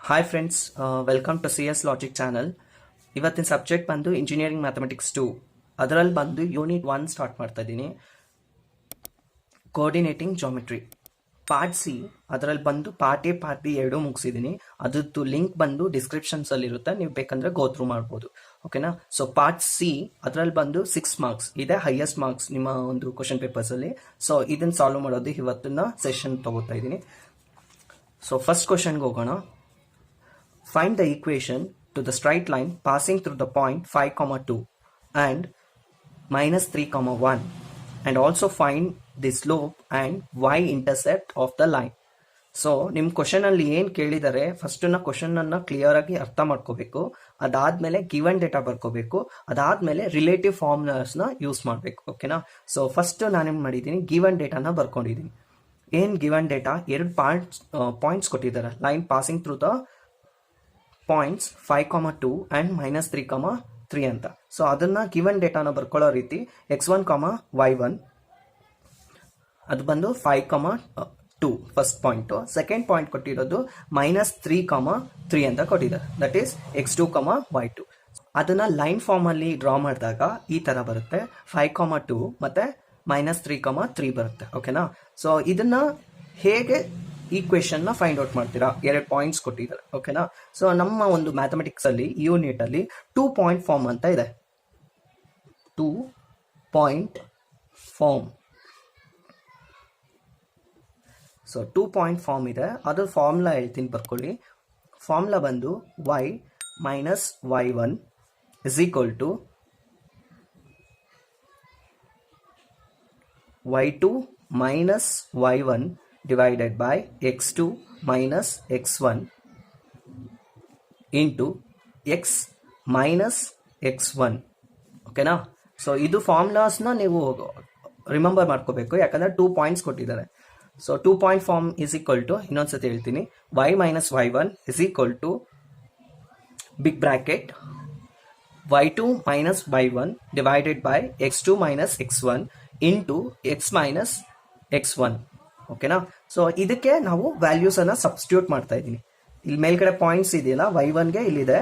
Hi friends, welcome to C S logic channel. ಇವತ್ತಿನ subject ಬಂದು engineering mathematics 2. ಅದರಲ್ಲಿ ಬಂದು ಯೂನಿಟ್ 1 ಸ್ಟಾರ್ಟ್ ಮಾಡ್ತಾ ಇದ್ದೀನಿ. Coordinating geometry part C. ಅದರಲ್ಲಿ ಬಂದು ಪಾರ್ಟ್ ಎ ಪಾರ್ಟ್ ಬಿ ಎರಡೂ ಮುಗಿಸಿದ್ದೀನಿ. ಅದ್ರದ್ದು ಲಿಂಕ್ ಬಂದು ಡಿಸ್ಕ್ರಿಪ್ಷನ್ಸಲ್ಲಿ ಇರುತ್ತೆ, ನೀವು ಬೇಕಂದ್ರೆ ಗೋ ಥ್ರೂ ಮಾಡ್ಬೋದು. ಓಕೆನಾ? ಸೊ ಪಾರ್ಟ್ ಸಿ ಅದರಲ್ಲಿ ಬಂದು 6 ಮಾರ್ಕ್ಸ್ ಇದೆ, ಹೈಯೆಸ್ಟ್ ಮಾರ್ಕ್ಸ್ ನಿಮ್ಮ ಒಂದು ಕ್ವಶನ್ ಪೇಪರ್ಸಲ್ಲಿ. ಸೊ ಇದನ್ನು ಸಾಲ್ವ್ ಮಾಡೋದು ಇವತ್ತಿನ ಸೆಷನ್ ತಗೋತಾ ಇದ್ದೀನಿ. ಸೊ ಫಸ್ಟ್ ಕ್ವಶನ್ಗೆ ಹೋಗೋಣ. Find the equation to the straight line passing through the point 5, 2 and minus 3, 1, and also find the slope and y-intercept of the line. So ನಿಮ್ಮ ಕ್ವಶನಲ್ಲಿ ಏನು ಕೇಳಿದ್ದಾರೆ, ಫಸ್ಟನ್ನ ಕ್ವಶನನ್ನು ಕ್ಲಿಯರ್ ಆಗಿ ಅರ್ಥ ಮಾಡ್ಕೋಬೇಕು. ಅದಾದಮೇಲೆ ಗಿವನ್ ಡೇಟಾ ಬರ್ಕೋಬೇಕು. ಅದಾದಮೇಲೆ ರಿಲೇಟಿವ್ ಫಾರ್ಮುಲಾಸ್ನ ಯೂಸ್ ಮಾಡಬೇಕು. ಓಕೆನಾ? ಸೊ ಫಸ್ಟ್ ನಾನೇನು ಮಾಡಿದ್ದೀನಿ, ಗಿವನ್ ಡೇಟಾನ ಬರ್ಕೊಂಡಿದ್ದೀನಿ. ಏನು ಗಿವನ್ ಡೇಟಾ, ಎರಡು ಪಾಯಿಂಟ್ಸ್ ಕೊಟ್ಟಿದ್ದಾರೆ, line passing through the points 5, 2 and minus 3, 3 ಅಂತ. ಸೊ ಅದನ್ನು ಗಿವನ್ ಡೇಟಾನ ಬರ್ಕೊಳ್ಳೋ ರೀತಿ x1, y1 ಅದು ಬಂದು 5, 2 ಫಸ್ಟ್ ಪಾಯಿಂಟು. ಸೆಕೆಂಡ್ ಪಾಯಿಂಟ್ ಕೊಟ್ಟಿರೋದು -3, 3 ಅಂತ ಕೊಟ್ಟಿದ್ದಾರೆ, ದಟ್ ಈಸ್ x2, y2. ಅದನ್ನು ಲೈನ್ ಫಾರ್ಮಲ್ಲಿ ಡ್ರಾ ಮಾಡಿದಾಗ ಈ ಥರ ಬರುತ್ತೆ, 5, 2 ಮತ್ತು -3, 3 ಬರುತ್ತೆ. ಓಕೆನಾ? ಸೊ ಇದನ್ನು ಹೇಗೆ ಈಕ್ವೇಶನ್ನ ಫೈಂಡ್ ಔಟ್ ಮಾಡ್ತೀರಾ? ಎರಡು ಪಾಯಿಂಟ್ಸ್ ಕೊಟ್ಟಿದ್ದಾರೆ. ಓಕೆನಾ? ಸೊ ನಮ್ಮ ಒಂದು ಮ್ಯಾಥಮೆಟಿಕ್ಸ್ ಅಲ್ಲಿ ಯೂನಿಟ್ ಅಲ್ಲಿ 2 ಪಾಯಿಂಟ್ ಫಾರ್ಮ್ ಅಂತ ಇದೆ. 2 point form. So 2 point form ಇದೆ, ಅದ್ರ ಫಾರ್ಮುಲಾ ಹೇಳ್ತೀನಿ, ಬರ್ಕೊಳ್ಳಿ. ಫಾರ್ಮುಲಾ ಬಂದು y minus y1 is equal to y2 minus y1 divided by x2 minus x1 into x minus x1. ಓಕೆನಾ? ಸೊ ಇದು ಫಾರ್ಮುಲಾಸ್ನ ನೀವು ರಿಮೆಂಬರ್ ಮಾಡ್ಕೋಬೇಕು, ಯಾಕಂದರೆ 2 ಪಾಯಿಂಟ್ಸ್ ಕೊಟ್ಟಿದ್ದಾರೆ. So 2 point form is equal to, ಇನ್ನೊಂದ್ಸತಿ ಹೇಳ್ತೀನಿ, y minus y1 is equal to big bracket y2 minus y1 divided by x2 minus x1 into x minus x1. ಓಕೆನಾ? So ಇದಕ್ಕೆ ನಾವು ವ್ಯಾಲ್ಯೂಸ್ ಅನ್ನ ಸಬ್ಸ್ಟಿಟ್ಯೂಟ್ ಮಾಡ್ತಾ ಇದ್ದೀನಿ. ಇಲ್ಲಿ ಮೇಲ್ಗಡೆ ಪಾಯಿಂಟ್ಸ್ ಇದೆಯಲ್ಲ, y1ಗೆ ಇಲ್ಲಿದೆ,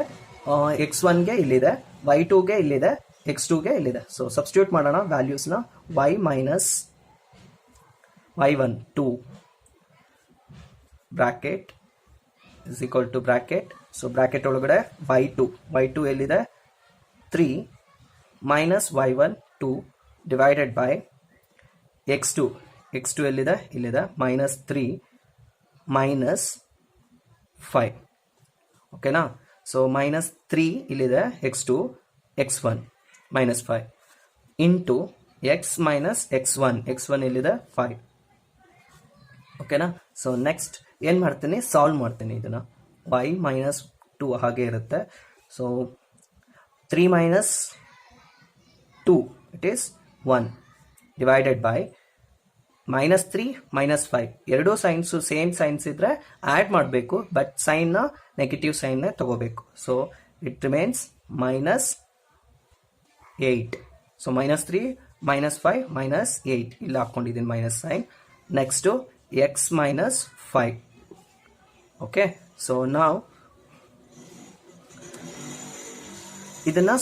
x1ಗೆ ಇಲ್ಲಿದೆ, y2ಗೆ ಇಲ್ಲಿದೆ, x2ಗೆ ಇಲ್ಲಿದೆ. ಸೊ ಸಬ್ಸ್ಟಿಟ್ಯೂಟ್ ಮಾಡೋಣ ವ್ಯಾಲ್ಯೂಸ್ನ. y minus y1 2 bracket is equal to bracket. So bracket ಒಳಗಡೆ y2 ಎಲ್ಲಿದೆ, 3 minus y1 2 divided by x2 ಎಲ್ಲಿದೆ, ಇಲ್ಲಿದೆ, -3 minus 5. ಓಕೆನಾ? ಸೊ -3 ಇಲ್ಲಿದೆ, x2 x1 -5 into x minus x1 ಇಲ್ಲಿದೆ 5. ಓಕೆನಾ? ಸೊ ನೆಕ್ಸ್ಟ್ ಏನು ಮಾಡ್ತೀನಿ, ಸಾಲ್ವ್ ಮಾಡ್ತೀನಿ ಇದನ್ನು. y minus 2 ಹಾಗೆ ಇರುತ್ತೆ. So 3 minus 2 it is 1 divided by -3 -5. ಎರಡೂ ಸೈನ್ಸು ಸೇಮ್ ಸೈನ್ಸ್ ಇದ್ರೆ ಆ್ಯಡ್ ಮಾಡಬೇಕು, ಬಟ್ ಸೈನ್ನ ನೆಗೆಟಿವ್ ಸೈನ್ನೇ ತಗೋಬೇಕು. So it remains -8. ಸೊ -3 -5 -8 ಇಲ್ಲಿ ಹಾಕ್ಕೊಂಡಿದ್ದೀನಿ minus sign. Next x minus 5. Okay? So ನಾವು ಇದನ್ನು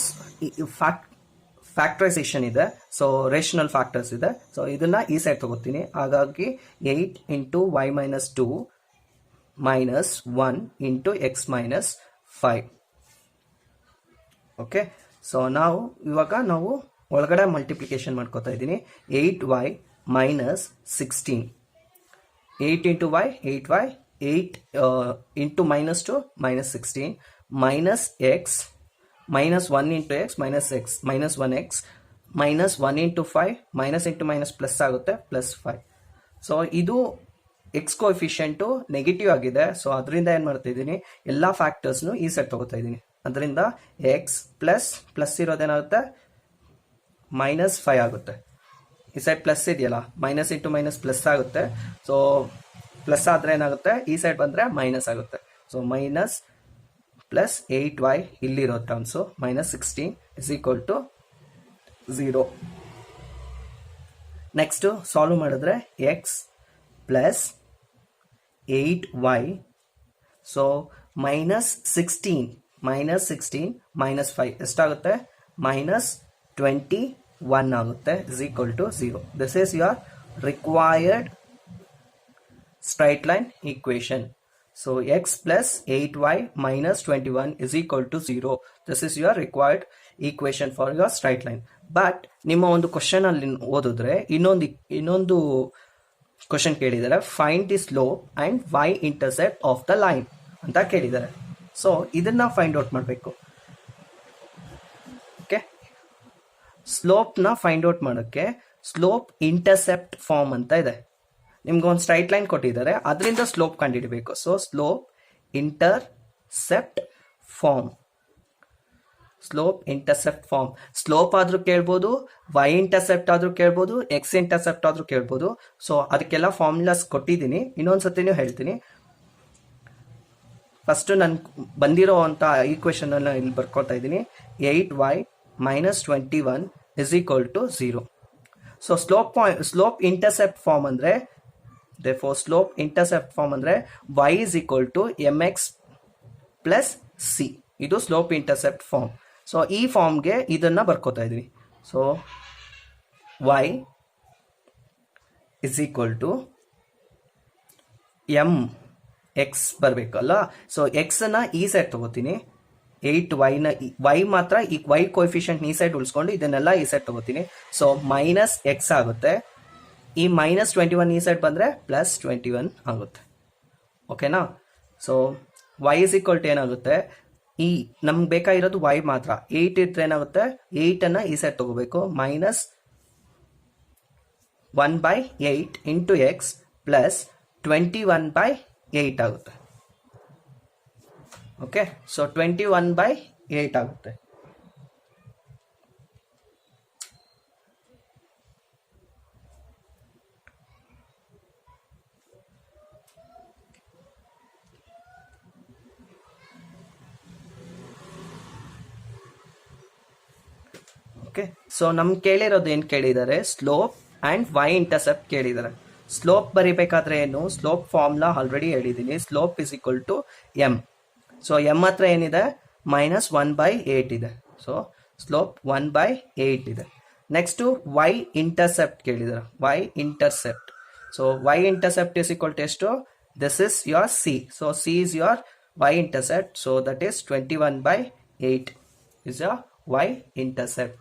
ಫ್ಯಾಕ್ಟರೈಸೇಷನ್ ಇದೆ, ಸೊ ರೇಷನಲ್ ಫ್ಯಾಕ್ಟರ್ಸ್ ಇದೆ. ಸೊ ಇದನ್ನ ಈ ಸೈಡ್ ತಗೋತೀನಿ. ಹಾಗಾಗಿ 8 into y minus 2 minus 1 into x minus 5. Okay? So ಇವಾಗ ನಾವು ಒಳಗಡೆ ಮಲ್ಟಿಪ್ಲಿಕೇಶನ್ ಮಾಡ್ಕೋತಾ ಇದ್ದೀನಿ. 8y minus 16. 8 into y 8y, 8 into -2 -16 minus x minus 1 into x minus 1x minus 1 into 5 minus into minus plus ಆಗುತ್ತೆ, +5. ಸೊ ಇದು X ಕೋಎಫಿಷಿಯಂಟು negative ಆಗಿದೆ. So ಅದರಿಂದ ಏನು ಮಾಡ್ತಿದ್ದೀನಿ, ಎಲ್ಲ ಫ್ಯಾಕ್ಟರ್ಸ್ನು ಈ ಸೈಡ್ ತಗೋತಾ ಇದ್ದೀನಿ. ಅದರಿಂದ ಎಕ್ಸ್ ಪ್ಲಸ್ ಇರೋದೇನಾಗುತ್ತೆ, -5 ಆಗುತ್ತೆ. ಈ ಸೈಡ್ ಪ್ಲಸ್ ಇದೆಯಲ್ಲ, ಮೈನಸ್ ಇಂಟು ಮೈನಸ್ ಪ್ಲಸ್ ಆಗುತ್ತೆ. ಸೊ ಪ್ಲಸ್ ಆದರೆ ಏನಾಗುತ್ತೆ, ಈ ಸೈಡ್ ಬಂದರೆ ಮೈನಸ್ ಆಗುತ್ತೆ. ಸೊ ಮೈನಸ್ ಪ್ಲಸ್ 8y ಇಲ್ಲಿರೋ terms -16 is equal to 0. Next solve ಮಾಡಿದ್ರೆ x ಪ್ಲಸ್ 8y ಸೊ -16 -5 ಎಷ್ಟಾಗುತ್ತೆ? -21 ಆಗುತ್ತೆ is equal to 0. This is your required straight line equation. So x plus 8y minus 21 is equal to 0. This is your required equation for your straight line. But ನಿಮ್ಮ ಒಂದು question ಅಲ್ಲಿ ಓದಿದ್ರೆ ಇನ್ನೊಂದು question ಕೇಳಿದ್ದಾರೆ, find the slope and y intercept of the line ಅಂತ ಕೇಳಿದ್ದಾರೆ. So ಇದನ್ನ find out ಮಾಡಬೇಕು. ಓಕೆ, ಸ್ಲೋಪ್ನ ಫೈಂಡ್ ಔಟ್ ಮಾಡೋಕ್ಕೆ ಸ್ಲೋಪ್ ಇಂಟರ್ಸೆಪ್ಟ್ ಫಾರ್ಮ್ ಅಂತ ಇದೆ. ನಿಮ್ಗೆ ಒಂದು ಸ್ಟ್ರೈಟ್ ಲೈನ್ ಕೊಟ್ಟಿದ್ದಾರೆ, ಅದರಿಂದ ಸ್ಲೋಪ್ ಕಂಡುಹಿಡಬೇಕು. So slope intercept form, slope ಆದ್ರೂ ಕೇಳ್ಬೋದು, y ಇಂಟರ್ಸೆಪ್ಟ್ ಆದ್ರೂ ಕೇಳ್ಬೋದು, x ಇಂಟರ್ಸೆಪ್ಟ್ ಆದ್ರೂ ಕೇಳ್ಬೋದು. ಸೊ ಅದಕ್ಕೆಲ್ಲ ಫಾರ್ಮುಲಾಸ್ ಕೊಟ್ಟಿದ್ದೀನಿ, ಇನ್ನೊಂದ್ಸತಿನೂ ಹೇಳ್ತೀನಿ. ಫಸ್ಟ್ ನಾನು ಬಂದಿರೋ ಅಂತ ಈಕ್ವೇಶನ್ ಅನ್ನ ಇಲ್ಲಿ ಬರ್ಕೊಳ್ತಾ ಇದ್ದೀನಿ. 8y minus 21 is equal to 0. So slope intercept form ಅಂದ್ರೆ, therefore slope intercept form ಅಂದ್ರೆ y is equal to mx plus c. ಇದು ಸ್ಲೋಪ್ ಇಂಟರ್ಸೆಪ್ಟ್ ಫಾರ್ಮ್. ಸೊ ಈ ಫಾರ್ಮ್ಗೆ ಇದನ್ನ ಬರ್ಕೋತಾ ಇದೀವಿ. So y is equal to mx ಬರಬೇಕಲ್ಲ. ಸೊ x ನ ಈ ಸೈಡ್ ತಗೋತೀನಿ, 8y ನ y ಮಾತ್ರ ಈ y ಕೋಎಫಿಷಿಯಂಟ್ ಈ ಸೈಡ್ ಉಳಿಸ್ಕೊಂಡು ಇದನ್ನೆಲ್ಲ ಈ ಸೈಡ್ ತಗೋತೀನಿ. ಸೊ ಮೈನಸ್ x ಆಗುತ್ತೆ. ಈ -21 ಈ ಸೈಡ್ ಬಂದರೆ +21 ಆಗುತ್ತೆ. ಓಕೆನಾ? So y is equal to ಏನಾಗುತ್ತೆ, ಈ ನಮ್ಗೆ ಬೇಕಾಗಿರೋದು y ಮಾತ್ರ. 8 ಇದ್ರೆ ಏನಾಗುತ್ತೆ, 8ಅನ್ನು ಈ ಸೈಡ್ ತಗೋಬೇಕು. -1/8 ಇಂಟು x ಪ್ಲಸ್ 21/8 ಆಗುತ್ತೆ. ಓಕೆ, ಸೊ 21/8 ಆಗುತ್ತೆ. ಓಕೆ, ಸೊ ನಮ್ಗೆ ಕೇಳಿರೋದು ಏನು ಕೇಳಿದ್ದಾರೆ, ಸ್ಲೋಪ್ ಆ್ಯಂಡ್ y ಇಂಟರ್ಸೆಪ್ಟ್ ಕೇಳಿದ್ದಾರೆ. ಸ್ಲೋಪ್ ಬರಿಬೇಕಾದ್ರೆ ಏನು, ಸ್ಲೋಪ್ ಫಾರ್ಮುಲಾ ಆಲ್ರೆಡಿ ಹೇಳಿದ್ದೀನಿ. Slope is equal to m. So m ಹತ್ರ ಏನಿದೆ, -1/8 ಇದೆ. ಸೊ ಸ್ಲೋಪ್ 1/8 ಇದೆ. ನೆಕ್ಸ್ಟು y ಇಂಟರ್ಸೆಪ್ಟ್ ಕೇಳಿದ್ದಾರೆ, y intercept. So y intercept is equal to ಎಷ್ಟು, this is your c. So c is your y intercept. So that is 21/8 is your y intercept.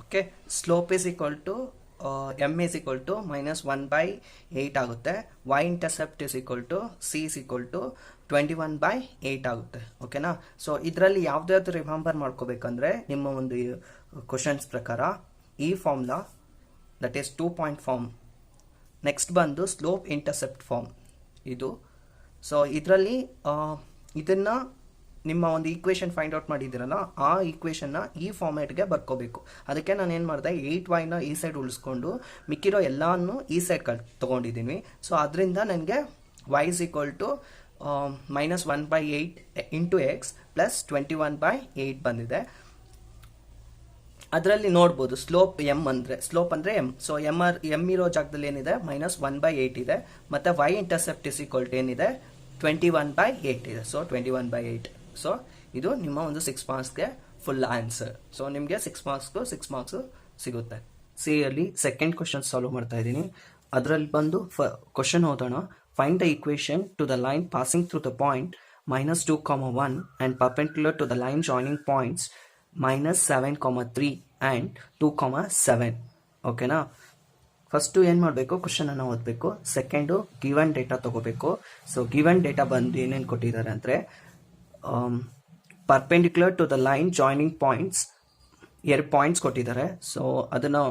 Okay, slope is equal to m is equal to -1/8 ಆಗುತ್ತೆ. y intercept is equal to c is equal to 21/8 ಆಗುತ್ತೆ. ಓಕೆನಾ? So ಇದರಲ್ಲಿ ಯಾವ್ದಾದ್ರು remember ಮಾಡ್ಕೋಬೇಕಂದ್ರೆ, ನಿಮ್ಮ ಒಂದು questions ಪ್ರಕಾರ ಈ formula, that is 2 point form. Next ಬಂದು ಸ್ಲೋಪ್ ಇಂಟರ್ಸೆಪ್ಟ್ ಫಾರ್ಮ್ ಇದು. ಸೊ ಇದರಲ್ಲಿ ಇದನ್ನ ನಿಮ್ಮ ಒಂದು ಈಕ್ವೇಷನ್ ಫೈಂಡ್ ಔಟ್ ಮಾಡಿದ್ದೀರಲ್ಲ, ಆ ಈಕ್ವೇಷನ್ನ ಈ ಫಾರ್ಮ್ಯಾಟ್ಗೆ ಬರ್ಕೋಬೇಕು. ಅದಕ್ಕೆ ನಾನು ಏನು ಮಾಡಿದೆ, 8y ಈ ಸೈಡ್ ಉಳಿಸ್ಕೊಂಡು ಮಿಕ್ಕಿರೋ ಎಲ್ಲಾನು ಈ ಸೈಡ್ ತೊಗೊಂಡಿದ್ದೀನಿ. ಸೊ ಅದರಿಂದ ನನಗೆ y is equal to -1/8 into x plus 21/8 ಬಂದಿದೆ. ಅದರಲ್ಲಿ ನೋಡ್ಬೋದು ಸ್ಲೋಪ್ ಸ್ಲೋಪ್ ಅಂದರೆ m. ಸೊ m ಇರೋ ಜಾಗದಲ್ಲಿ ಏನಿದೆ, -1/8 ಇದೆ. ಮತ್ತು y intercept is equal to ಏನಿದೆ, 21/8 ಇದೆ. ಸೊ 21/8. ಸೊ ಇದು ನಿಮ್ಮ ಒಂದು 6 ಮಾರ್ಕ್ಸ್ಗೆ ಫುಲ್ ಆನ್ಸರ್. ಸೊ ನಿಮಗೆ 6 ಮಾರ್ಕ್ಸ್ ಸಿಗುತ್ತೆ. ಅಲ್ಲಿ ಸೆಕೆಂಡ್ ಕ್ವಶನ್ ಸಾಲ್ವ್ ಮಾಡ್ತಾ ಇದ್ದೀನಿ. ಅದರಲ್ಲಿ ಬಂದು ಕ್ವಶನ್ ಓದೋಣ. Find the equation to the line passing through the point -2,1 and perpendicular to the line joining points -7,3 and 2,7. ಓಕೆನಾ? ಫಸ್ಟು ಏನು ಮಾಡಬೇಕು, ಕ್ವಶನನ್ನು ಓದಬೇಕು. ಸೆಕೆಂಡು ಗಿವನ್ ಡೇಟಾ ತೊಗೋಬೇಕು. ಸೊ ಗಿವನ್ ಡೇಟಾ ಬಂದು ಏನೇನು ಕೊಟ್ಟಿದ್ದಾರೆ ಅಂದರೆ, perpendicular to the line joining points 2 points ಕೊಟ್ಟಿದ್ದಾರೆ. ಸೊ ಅದನ್ನು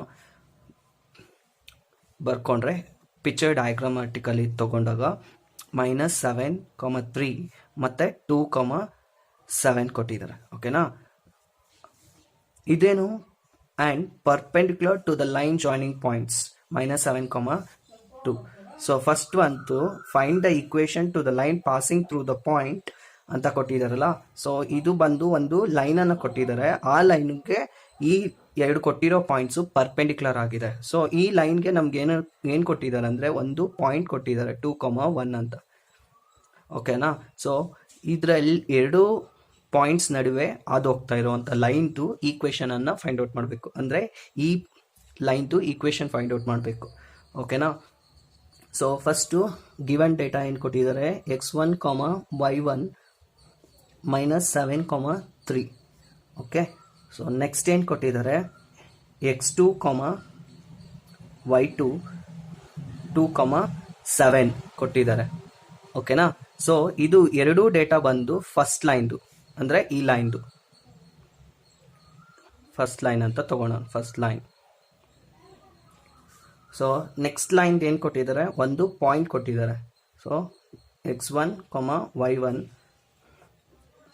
ಬರ್ಕೊಂಡ್ರೆ ಪಿಕ್ಚರ್ ಡಯಾಗ್ರಾಮ್ಯಾಟಿಕಲಿ ತೊಗೊಂಡಾಗ -7,3 ಮತ್ತು 2,7 ಕೊಟ್ಟಿದ್ದಾರೆ. ಓಕೆನಾ? ಇದೇನು, and perpendicular to the line joining points -7,2. So first ಅಂತೂ find the equation to the line passing through the point ಅಂತ ಕೊಟ್ಟಿದ್ದಾರಲ್ಲ. ಸೊ ಇದು ಬಂದು ಒಂದು ಲೈನನ್ನು ಕೊಟ್ಟಿದ್ದಾರೆ. ಆ ಲೈನ್ಗೆ ಈ 2 ಕೊಟ್ಟಿರೋ ಪಾಯಿಂಟ್ಸು ಪರ್ಪೆಂಡಿಕ್ಯುಲರ್ ಆಗಿದೆ. ಸೊ ಈ ಲೈನ್ಗೆ ನಮ್ಗೆ ಏನು ಕೊಟ್ಟಿದ್ದಾರೆ ಅಂದರೆ, ಒಂದು ಪಾಯಿಂಟ್ ಕೊಟ್ಟಿದ್ದಾರೆ 2,1 ಅಂತ. ಓಕೆನಾ. ಸೊ ಇದರಲ್ಲಿ ಎರಡು ಪಾಯಿಂಟ್ಸ್ ನಡುವೆ ಅದು ಹೋಗ್ತಾ ಇರುವಂಥ ಲೈನ್ದು ಈಕ್ವೇಷನನ್ನು ಫೈಂಡ್ ಔಟ್ ಮಾಡಬೇಕು. ಅಂದರೆ ಈ ಲೈನ್ದು ಈಕ್ವೇಷನ್ ಫೈಂಡ್ ಔಟ್ ಮಾಡಬೇಕು. ಓಕೆನಾ. ಸೊ ಫಸ್ಟು ಗಿವನ್ ಡೇಟಾ ಏನು ಕೊಟ್ಟಿದ್ದಾರೆ, x1, y1 -7, 3. Okay. So next ಏನು ಕೊಟ್ಟಿದ್ದಾರೆ, x2, y2 2, 7 ಕೊಟ್ಟಿದ್ದಾರೆ. ಓಕೆನಾ. ಸೊ ಇದು ಎರಡೂ ಡೇಟಾ ಬಂದು ಫಸ್ಟ್ ಲೈನ್ದು, ಅಂದರೆ ಈ ಲೈನ್ದು ಫಸ್ಟ್ ಲೈನ್ ಅಂತ ತಗೋಣ, first line. So next line ಏನು ಕೊಟ್ಟಿದ್ದಾರೆ, ಒಂದು ಪಾಯಿಂಟ್ ಕೊಟ್ಟಿದ್ದಾರೆ. ಸೊ x1, y1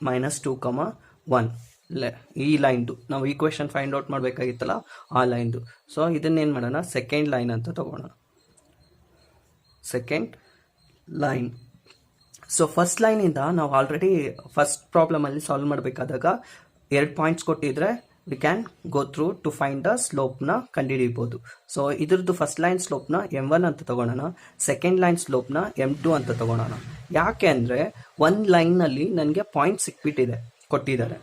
-2, 1 ಈ ಲೈನ್ದು ನಾವು ಈಕ್ವೇಷನ್ ಫೈಂಡ್ ಔಟ್ ಮಾಡಬೇಕಾಗಿತ್ತಲ್ಲ ಆ ಲೈನ್ದು. ಸೊ ಇದನ್ನೇನು ಮಾಡೋಣ, ಸೆಕೆಂಡ್ ಲೈನ್ ಅಂತ ತಗೋಣ, ಸೆಕೆಂಡ್ ಲೈನ್. ಸೊ ಫಸ್ಟ್ ಲೈನಿಂದ ನಾವು ಆಲ್ರೆಡಿ ಫಸ್ಟ್ ಪ್ರಾಬ್ಲಮಲ್ಲಿ ಸಾಲ್ವ್ ಮಾಡಬೇಕಾದಾಗ 2 ಪಾಯಿಂಟ್ಸ್ ಕೊಟ್ಟಿದ್ರೆ we can go through to find the ಸ್ಲೋಪ್ನ ಕಂಡುಹಿಡಿಯಬಹುದು. ಸೊ ಇದ್ರದ್ದು ಫಸ್ಟ್ ಲೈನ್ ಸ್ಲೋಪ್ನ m1 ಅಂತ ತಗೊಳ್ಳೋಣ, ಸೆಕೆಂಡ್ ಲೈನ್ ಸ್ಲೋಪ್ನ m2 ಅಂತ ತಗೊಳ್ಳೋಣ. ಯಾಕೆ ಅಂದರೆ ಒಂದು ಲೈನ್ನಲ್ಲಿ ನನಗೆ ಪಾಯಿಂಟ್ ಸಿಕ್ಬಿಟ್ಟಿದೆ, ಕೊಟ್ಟಿದ್ದಾರೆ.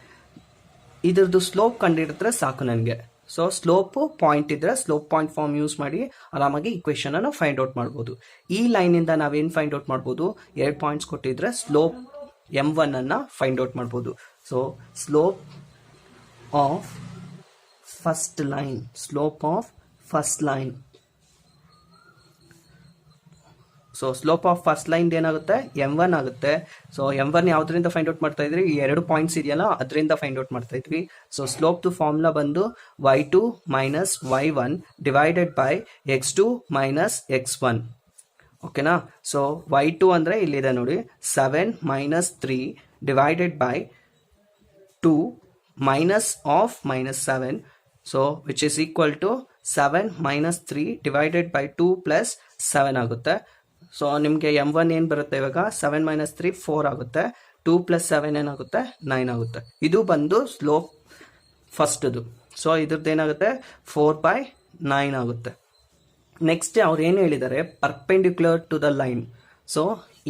ಇದ್ರದ್ದು ಸ್ಲೋಪ್ ಕಂಡುಹಿಡಿದ್ರೆ ಸಾಕು ನನಗೆ. ಸೊ ಸ್ಲೋಪು ಪಾಯಿಂಟ್ ಇದ್ರೆ ಸ್ಲೋಪ್ ಪಾಯಿಂಟ್ ಫಾರ್ಮ್ ಯೂಸ್ ಮಾಡಿ ಆರಾಮಾಗಿ ಈಕ್ವೇಷನ್ ಅನ್ನು ಫೈಂಡ್ ಔಟ್ ಮಾಡ್ಬೋದು. ಈ ಲೈನಿಂದ ನಾವೇನು ಫೈಂಡ್ ಔಟ್ ಮಾಡ್ಬೋದು, 2 ಪಾಯಿಂಟ್ಸ್ ಕೊಟ್ಟಿದ್ರೆ ಸ್ಲೋಪ್ m1 ಅನ್ನು ಫೈಂಡ್ ಔಟ್ ಮಾಡ್ಬೋದು. So slope of first line, slope of first line. So slope of first line ಏನಾಗುತ್ತೆ, m1 ಆಗುತ್ತೆ. ಸೊ m1 ಯಾವುದರಿಂದ ಫೈಂಡ್ ಔಟ್ ಮಾಡ್ತಾ ಇದ್ರಿ, ಈ 2 ಪಾಯಿಂಟ್ಸ್ ಇದೆಯಲ್ಲ ಅದರಿಂದ ಫೈಂಡ್ ಔಟ್ ಮಾಡ್ತಾ ಇದ್ವಿ. ಸೊ ಸ್ಲೋಪ್ದು ಫಾರ್ಮುಲಾ ಬಂದು y2 - y1 divided by x2 - x1. ಓಕೆನಾ. ಸೊ y2 ಅಂದರೆ ಇಲ್ಲಿದೆ ನೋಡಿ, 7 - 3 divided by 2 -7. So which is equal to 7 - 3 divided by 2 + 7 ಆಗುತ್ತೆ. ಸೊ ನಿಮಗೆ m1 ಏನು ಬರುತ್ತೆ ಇವಾಗ, 7 - 3 4 ಆಗುತ್ತೆ, 2 + 7 ಏನಾಗುತ್ತೆ, 9 ಆಗುತ್ತೆ. ಇದು ಬಂದು ಸ್ಲೋಪ್ ಫಸ್ಟ್ದು. ಸೊ ಇದ್ರದ್ದು ಏನಾಗುತ್ತೆ, 4/9 ಆಗುತ್ತೆ. ನೆಕ್ಸ್ಟ್ ಅವ್ರು ಏನು ಹೇಳಿದ್ದಾರೆ, perpendicular to the line. So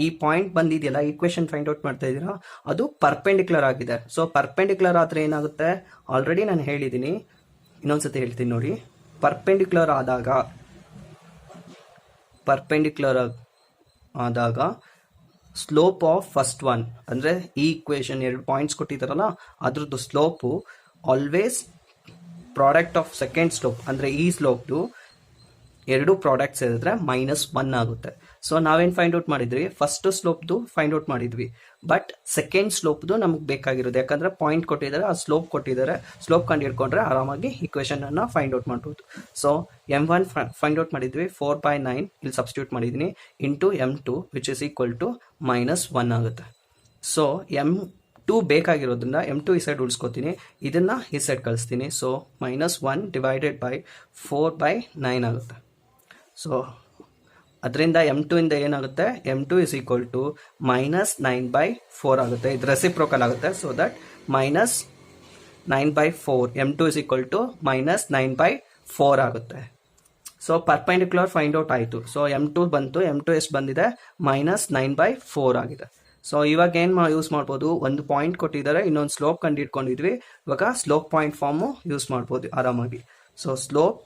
ಈ ಪಾಯಿಂಟ್ ಬಂದಿದೆಯಲ್ಲ, ಈಕ್ವೇಷನ್ ಫೈಂಡ್ ಔಟ್ ಮಾಡ್ತಾ ಇದ್ದೀರಾ, ಅದು ಪರ್ಪೆಂಡಿಕ್ಯುಲರ್ ಆಗಿದೆ. ಸೊ ಪರ್ಪೆಂಡಿಕ್ಯುಲರ್ ಆದರೆ ಏನಾಗುತ್ತೆ, ಆಲ್ರೆಡಿ ನಾನು ಹೇಳಿದ್ದೀನಿ, ಇನ್ನೊಂದ್ಸತಿ ಹೇಳ್ತೀನಿ ನೋಡಿ. ಪರ್ಪೆಂಡಿಕ್ಯುಲರ್ ಆದಾಗ ಸ್ಲೋಪ್ ಆಫ್ ಫಸ್ಟ್ ಒನ್, ಅಂದರೆ ಈ ಈಕ್ವೇಷನ್ 2 ಪಾಯಿಂಟ್ಸ್ ಕೊಟ್ಟಿದ್ದಾರಲ್ಲ ಅದ್ರದ್ದು slope always product of second slope, ಅಂದರೆ ಈ ಸ್ಲೋಪ್ದು 2 ಪ್ರಾಡಕ್ಟ್ಸ್ ಸೇರಿದ್ರೆ -1 ಆಗುತ್ತೆ. ಸೊ ನಾವೇನು ಫೈಂಡ್ ಔಟ್ ಮಾಡಿದ್ವಿ, ಫಸ್ಟ್ ಸ್ಲೋಪ್ದು ಫೈಂಡ್ ಔಟ್ ಮಾಡಿದ್ವಿ, ಬಟ್ ಸೆಕೆಂಡ್ ಸ್ಲೋಪ್ದು ನಮಗೆ ಬೇಕಾಗಿರೋದು, ಯಾಕಂದರೆ ಪಾಯಿಂಟ್ ಕೊಟ್ಟಿದ್ದಾರೆ, ಆ ಸ್ಲೋಪ್ ಕೊಟ್ಟಿದ್ದಾರೆ. ಸ್ಲೋಪ್ ಕಂಡು ಹಿಡ್ಕೊಂಡ್ರೆ ಆರಾಮಾಗಿ ಈಕ್ವೇಷನನ್ನು ಫೈಂಡ್ ಔಟ್ ಮಾಡ್ಬೋದು. ಸೊ m1 ಫೈಂಡ್ ಔಟ್ ಮಾಡಿದ್ವಿ, 4/9 ಇಲ್ಲಿ ಸಬ್ಸ್ಟಿಟ್ಯೂಟ್ ಮಾಡಿದ್ದೀನಿ, into m2 which is equal to -1 ಆಗುತ್ತೆ. ಸೊ m2 ಬೇಕಾಗಿರೋದ್ರಿಂದ m2 ಈ ಸೈಡ್ ಉಳಿಸ್ಕೊತೀನಿ, ಇದನ್ನು ಈ ಸೈಡ್ ಕಳಿಸ್ತೀನಿ. ಸೊ -1 ಡಿವೈಡೆಡ್ ಬೈ 4/9 ಆಗುತ್ತೆ. ಸೊ ಅದರಿಂದ m2 ಇಂದ ಏನಾಗುತ್ತೆ, m2 ಇಸ್ ಈಕ್ವಲ್ ಟು -9/4 ಆಗುತ್ತೆ. ಇದು ರೆಸಿಪ್ರೋಕಲ್ ಆಗುತ್ತೆ. So that -9/4, m2 is equal to -9/4 ಆಗುತ್ತೆ. ಸೊ ಪರ್ಪೆಂಡಿಕ್ಯುಲರ್ ಫೈಂಡ್ ಔಟ್ ಆಯಿತು. ಸೊ m2 ಬಂತು, m2 ಎಷ್ಟು ಬಂದಿದೆ, -9/4 ಆಗಿದೆ. ಸೊ ಇವಾಗ ಏನು ಯೂಸ್ ಮಾಡ್ಬೋದು, ಒಂದು ಪಾಯಿಂಟ್ ಕೊಟ್ಟಿದ್ದಾರೆ, ಇನ್ನೊಂದು ಸ್ಲೋಪ್ ಕಂಡು ಹಿಡ್ಕೊಂಡಿದ್ವಿ, ಇವಾಗ ಸ್ಲೋಪ್ ಪಾಯಿಂಟ್ ಫಾರ್ಮು ಯೂಸ್ ಮಾಡ್ಬೋದು ಆರಾಮಾಗಿ. So slope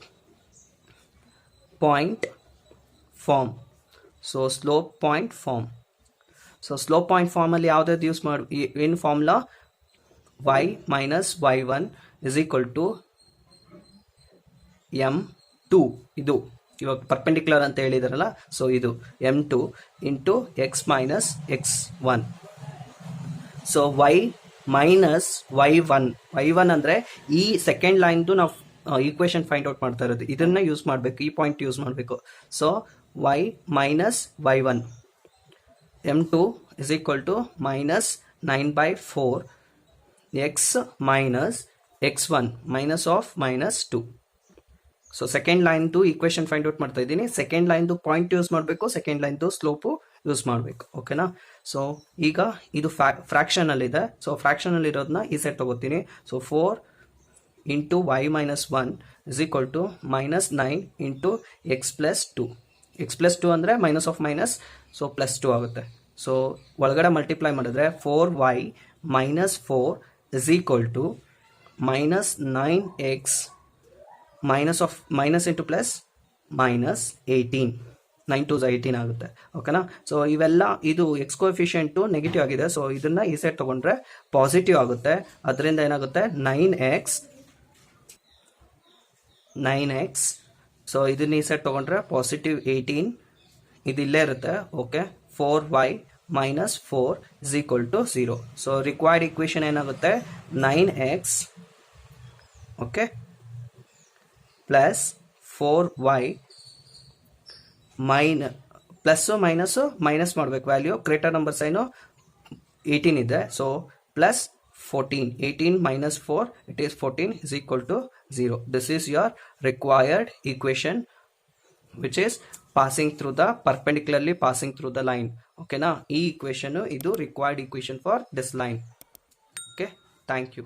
point form. So slope point form. So slope point ಫಾರ್ಮಲ್ಲಿ ಯಾವುದಾದ್ರು ಯೂಸ್ ಮಾಡಿ, ಏನು formula, y - y1 is equal to m2. ಇದು ಇವಾಗ ಪರ್ಪೆಂಡಿಕ್ಯುಲರ್ ಅಂತ ಹೇಳಿದಾರಲ್ಲ, ಸೊ ಇದು m2 into x - x1. So y - y1 ಅಂದರೆ ಈ ಸೆಕೆಂಡ್ ಲೈನ್ದು ನಾವು ಈಕ್ವೇಷನ್ ಫೈಂಡ್ ಔಟ್ ಮಾಡ್ತಾ ಇರೋದು, ಇದನ್ನ ಯೂಸ್ ಮಾಡಬೇಕು, ಈ ಪಾಯಿಂಟ್ ಯೂಸ್ ಮಾಡಬೇಕು. So y - y1 m2 is equal to -9/4 x minus x1 minus of -2. So second ಲೈನ್ದು ಈಕ್ವೇಷನ್ ಫೈಂಡ್ ಔಟ್ ಮಾಡ್ತಾ ಇದ್ದೀನಿ, ಸೆಕೆಂಡ್ ಲೈನ್ದು ಪಾಯಿಂಟ್ ಯೂಸ್ ಮಾಡಬೇಕು, ಸೆಕೆಂಡ್ ಲೈನ್ದು ಸ್ಲೋಪು ಯೂಸ್ ಮಾಡಬೇಕು. ಓಕೆನಾ. ಸೊ ಈಗ ಇದು ಫ್ರ್ಯಾಕ್ಷನಲ್ಲಿದೆ. ಸೊ ಫ್ರ್ಯಾಕ್ಷನಲ್ಲಿರೋದನ್ನ ಈ ಸೆಟ್ ತಗೋತೀನಿ. So 4 into y - 1 is equal to -9 into x + 2. x + 2 ಅಂದರೆ ಮೈನಸ್ ಆಫ್ ಮೈನಸ್, ಸೊ +2 ಆಗುತ್ತೆ. ಸೊ ಒಳಗಡೆ ಮಲ್ಟಿಪ್ಲೈ ಮಾಡಿದ್ರೆ 4y minus 4 is equal to minus 9x minus into plus minus 18, 9 2 18 ಆಗುತ್ತೆ. ಓಕೆನಾ. ಸೊ ಇವೆಲ್ಲ ಇದು ಎಕ್ಸ್ ಕೋಎಫಿಷಿಯೆಂಟು ನೆಗೆಟಿವ್ ಆಗಿದೆ, ಸೊ ಇದನ್ನ ಈ ಸೈಡ್ ತಗೊಂಡ್ರೆ ಪಾಸಿಟಿವ್ ಆಗುತ್ತೆ. ಅದರಿಂದ ಏನಾಗುತ್ತೆ 9x, ಸೊ ಇದನ್ನ ಈ ಸೈಡ್ ತಗೊಂಡ್ರೆ ಪಾಸಿಟಿವ್ 18, ಇದು ಇಲ್ಲೇ ಇರುತ್ತೆ. Okay, 4y minus 4 is equal to 0. So required equation ಏನಾಗುತ್ತೆ 9x okay plus 4y plus minus ಮಾಡಬೇಕು ವ್ಯಾಲ್ಯೂ, ಗ್ರೇಟರ್ ನಂಬರ್ ಸೈನು 18 ಇದೆ. So plus 14, 18 minus 4, it is 14 is equal to 0. This is your required equation which is passing through the perpendicularly passing through the line. Okay na, ee equation idu required equation for this line. Okay, thank you.